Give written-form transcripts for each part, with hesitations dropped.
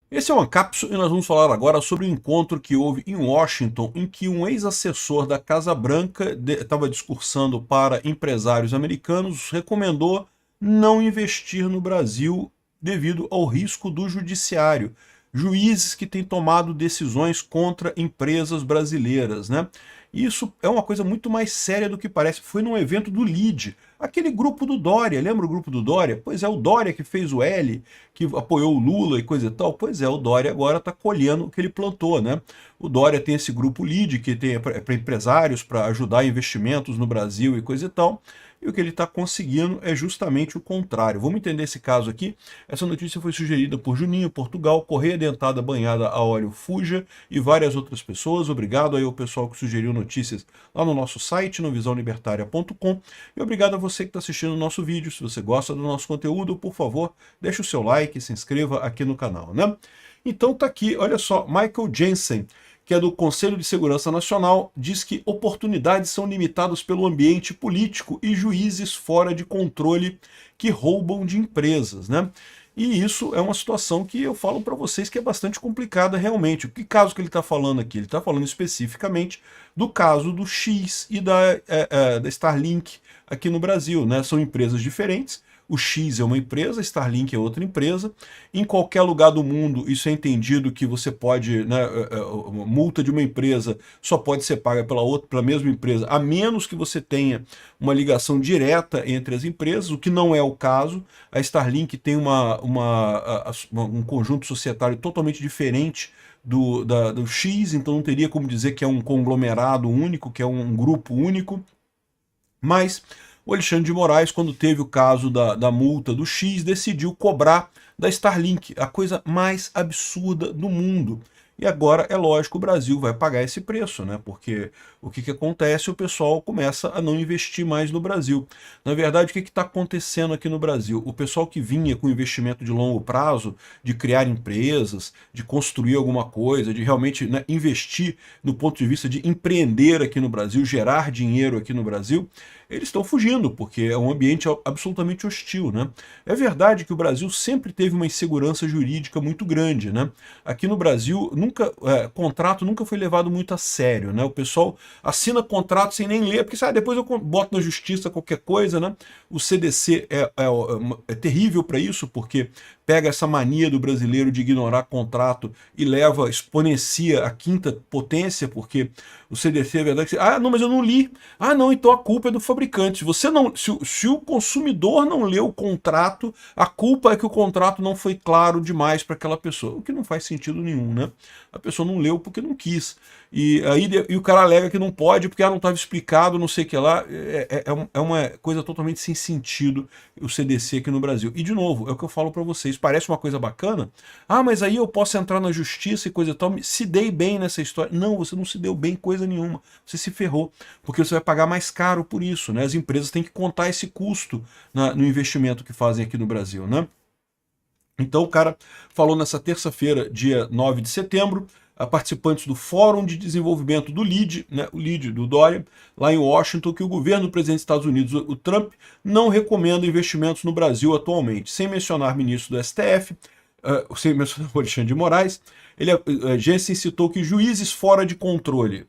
Esse é uma cápsula e nós vamos falar agora sobre o encontro que houve em Washington, em que um ex-assessor da Casa Branca estava discursando para empresários americanos, recomendou não investir no Brasil devido ao risco do judiciário. Juízes que têm tomado decisões contra empresas brasileiras, né? Isso é uma coisa muito mais séria do que parece. Foi num evento do LEAD, aquele grupo do Dória, lembra o grupo do Dória? Pois é, o Dória que fez o L, que apoiou o Lula e coisa e tal. Pois é, o Dória agora está colhendo o que ele plantou, né? O Dória tem esse grupo LEAD, que tem para empresários, para ajudar investimentos no Brasil e coisa e tal. E o que ele está conseguindo é justamente o contrário. Vamos entender esse caso aqui. Essa notícia foi sugerida por Juninho, Portugal, Correia Dentada Banhada a Óleo Fuja e várias outras pessoas. Obrigado aí ao pessoal que sugeriu notícias lá no nosso site, no visãolibertaria.com. E obrigado a você que está assistindo o nosso vídeo. Se você gosta do nosso conteúdo, por favor, deixe o seu like, se inscreva aqui no canal, né? Então tá aqui, olha só, Michael Jensen, que é do Conselho de Segurança Nacional, diz que oportunidades são limitadas pelo ambiente político e juízes fora de controle que roubam de empresas, né? E isso é uma situação que eu falo para vocês que é bastante complicada realmente. Que caso que ele está falando aqui? Ele está falando especificamente do caso do X e da Starlink aqui no Brasil, né? São empresas diferentes. O X é uma empresa, a Starlink é outra empresa. Em qualquer lugar do mundo, isso é entendido que você pode, né, uma multa de uma empresa só pode ser paga pela outra, pela mesma empresa, a menos que você tenha uma ligação direta entre as empresas, o que não é o caso. A Starlink tem um conjunto societário totalmente diferente do X, então não teria como dizer que é um conglomerado único, que é um grupo único. Mas o Alexandre de Moraes, quando teve o caso da multa do X, decidiu cobrar da Starlink, a coisa mais absurda do mundo. E agora, é lógico, o Brasil vai pagar esse preço, né? Porque o que acontece? O pessoal começa a não investir mais no Brasil. Na verdade, o que está acontecendo aqui no Brasil? O pessoal que vinha com investimento de longo prazo, de criar empresas, de construir alguma coisa, de realmente, né, investir no ponto de vista de empreender aqui no Brasil, gerar dinheiro aqui no Brasil, eles estão fugindo, porque é um ambiente absolutamente hostil, né? É verdade que o Brasil sempre teve uma insegurança jurídica muito grande, né? Aqui no Brasil, contrato nunca foi levado muito a sério, né? O pessoal assina contrato sem nem ler, porque depois eu boto na justiça qualquer coisa, né? O CDC é terrível para isso, porque pega essa mania do brasileiro de ignorar contrato e exponencia a quinta potência, porque o CDC é verdade que, não, mas eu não li. Não, então a culpa é do fabricante. Você não, se o consumidor não leu o contrato, a culpa é que o contrato não foi claro demais para aquela pessoa, o que não faz sentido nenhum, né? A pessoa não leu porque não quis. E o cara alega que não pode porque não estava explicado, não sei o que lá. É uma coisa totalmente sem sentido o CDC aqui no Brasil. E, de novo, é o que eu falo para vocês. Parece uma coisa bacana. Mas aí eu posso entrar na justiça e coisa e tal. Se dei bem nessa história. Não, você não se deu bem coisa nenhuma. Você se ferrou. Porque você vai pagar mais caro por isso, né? As empresas têm que contar esse custo no investimento que fazem aqui no Brasil, né? Então o cara falou nessa terça-feira, dia 9 de setembro, a participantes do Fórum de Desenvolvimento do LEAD, né, o LEAD do Dória, lá em Washington, que o governo do presidente dos Estados Unidos, o Trump, não recomenda investimentos no Brasil atualmente, sem mencionar ministro do STF, sem mencionar o Alexandre de Moraes. Jensen citou que juízes fora de controle,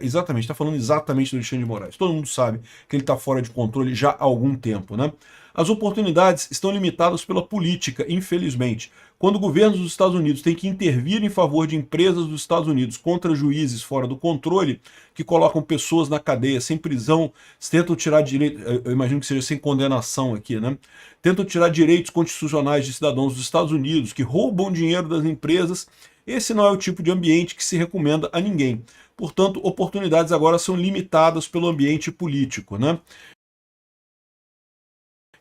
exatamente, está falando exatamente do Alexandre de Moraes, todo mundo sabe que ele está fora de controle já há algum tempo, né? As oportunidades estão limitadas pela política, infelizmente. Quando governos dos Estados Unidos têm que intervir em favor de empresas dos Estados Unidos contra juízes fora do controle, que colocam pessoas na cadeia sem prisão, tentam tirar direitos, eu imagino que seja sem condenação aqui, né? Tentam tirar direitos constitucionais de cidadãos dos Estados Unidos, que roubam dinheiro das empresas. Esse não é o tipo de ambiente que se recomenda a ninguém. Portanto, oportunidades agora são limitadas pelo ambiente político, né?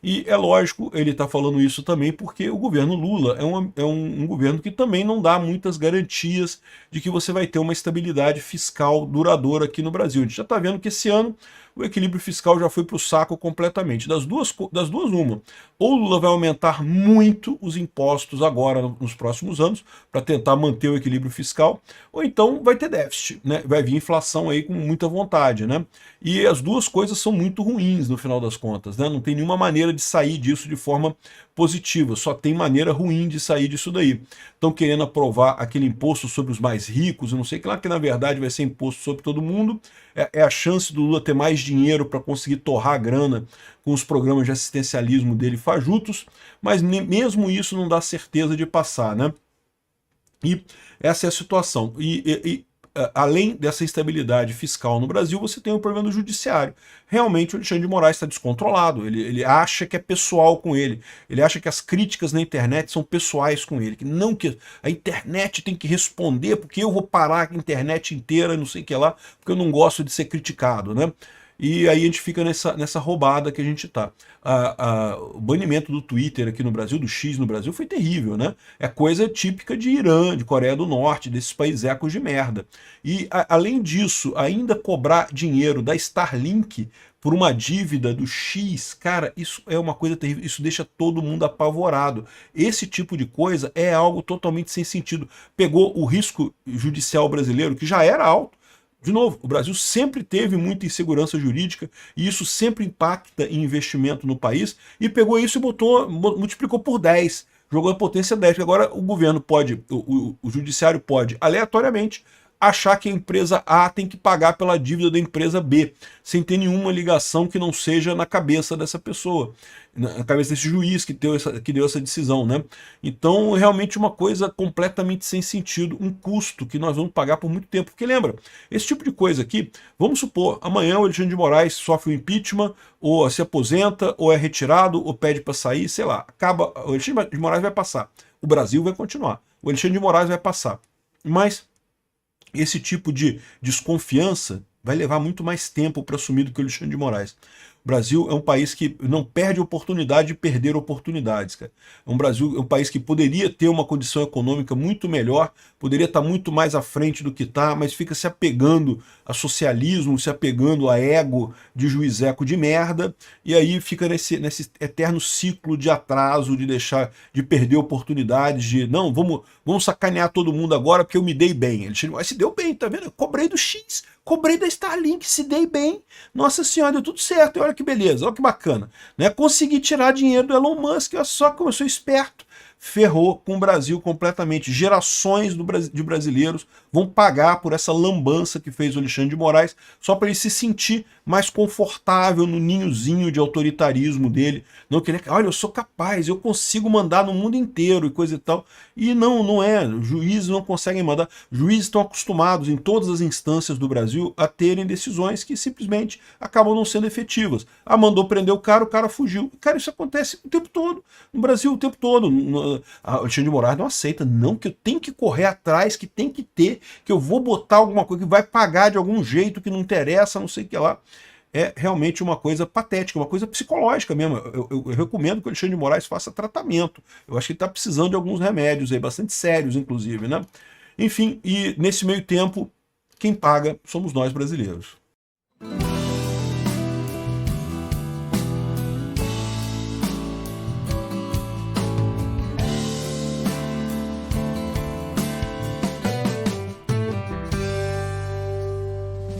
E é lógico, ele está falando isso também porque o governo Lula é um governo que também não dá muitas garantias de que você vai ter uma estabilidade fiscal duradoura aqui no Brasil. A gente já está vendo que esse ano o equilíbrio fiscal já foi para o saco completamente. Das duas, uma. Ou o Lula vai aumentar muito os impostos agora, nos próximos anos, para tentar manter o equilíbrio fiscal, ou então vai ter déficit, né? Vai vir inflação aí com muita vontade, né? E as duas coisas são muito ruins no final das contas, né? Não tem nenhuma maneira de sair disso de forma positiva, só tem maneira ruim de sair disso daí. Estão querendo aprovar aquele imposto sobre os mais ricos, eu não sei que lá, que na verdade vai ser imposto sobre todo mundo, é a chance do Lula ter mais dinheiro para conseguir torrar a grana com os programas de assistencialismo dele fajutos, mas mesmo isso não dá certeza de passar, né? E essa é a situação. Além dessa instabilidade fiscal no Brasil, você tem o problema do judiciário. Realmente o Alexandre de Moraes está descontrolado, ele acha que é pessoal com ele, ele acha que as críticas na internet são pessoais com ele, que a internet tem que responder, porque eu vou parar a internet inteira, não sei o que lá, porque eu não gosto de ser criticado, né? E aí a gente fica nessa roubada que a gente tá. O banimento do Twitter aqui no Brasil, do X no Brasil, foi terrível, né? É coisa típica de Irã, de Coreia do Norte, desses países ecos de merda. E, além disso, ainda cobrar dinheiro da Starlink por uma dívida do X, cara, isso é uma coisa terrível, isso deixa todo mundo apavorado. Esse tipo de coisa é algo totalmente sem sentido. Pegou o risco judicial brasileiro, que já era alto. De novo, o Brasil sempre teve muita insegurança jurídica e isso sempre impacta em investimento no país, e pegou isso e multiplicou por 10, jogou a potência 10, porque agora o governo pode, o judiciário pode, aleatoriamente, achar que a empresa A tem que pagar pela dívida da empresa B, sem ter nenhuma ligação que não seja na cabeça dessa pessoa, na cabeça desse juiz que deu essa decisão, né? Então, realmente uma coisa completamente sem sentido, um custo que nós vamos pagar por muito tempo. Porque lembra, esse tipo de coisa aqui, vamos supor, amanhã o Alexandre de Moraes sofre um impeachment, ou se aposenta, ou é retirado, ou pede para sair, sei lá, acaba, o Alexandre de Moraes vai passar, o Brasil vai continuar, o Alexandre de Moraes vai passar, mas esse tipo de desconfiança vai levar muito mais tempo para assumir do que o Alexandre de Moraes. O Brasil é um país que não perde oportunidade de perder oportunidades, cara. É um país que poderia ter uma condição econômica muito melhor, poderia estar muito mais à frente do que está, mas fica se apegando a socialismo, se apegando a ego de juizeco de merda, e aí fica nesse eterno ciclo de atraso, de perder oportunidades, de não, vamos sacanear todo mundo agora porque eu me dei bem. Ele se deu bem, tá vendo? Eu cobrei do X, cobrei da Starlink, se dei bem, nossa senhora, deu tudo certo, e olha que beleza, olha que bacana, né? Consegui tirar dinheiro do Elon Musk, olha só como eu sou esperto. Ferrou com o Brasil completamente. Gerações de brasileiros vão pagar por essa lambança que fez o Alexandre de Moraes, só para ele se sentir mais confortável no ninhozinho de autoritarismo dele. Não querer, olha, eu sou capaz, eu consigo mandar no mundo inteiro e coisa e tal. E não é, juízes não conseguem mandar. Juízes estão acostumados em todas as instâncias do Brasil a terem decisões que simplesmente acabam não sendo efetivas. Mandou prender o cara fugiu. Cara, isso acontece o tempo todo, no Brasil o tempo todo. A Alexandre de Moraes não aceita, não, que eu tenho que correr atrás, que tem que ter, que eu vou botar alguma coisa, que vai pagar de algum jeito, que não interessa, não sei o que lá. É realmente uma coisa patética, uma coisa psicológica mesmo. Eu recomendo que o Alexandre de Moraes faça tratamento. Eu acho que ele está precisando de alguns remédios aí, bastante sérios, inclusive, né? Enfim, e nesse meio tempo, quem paga somos nós brasileiros.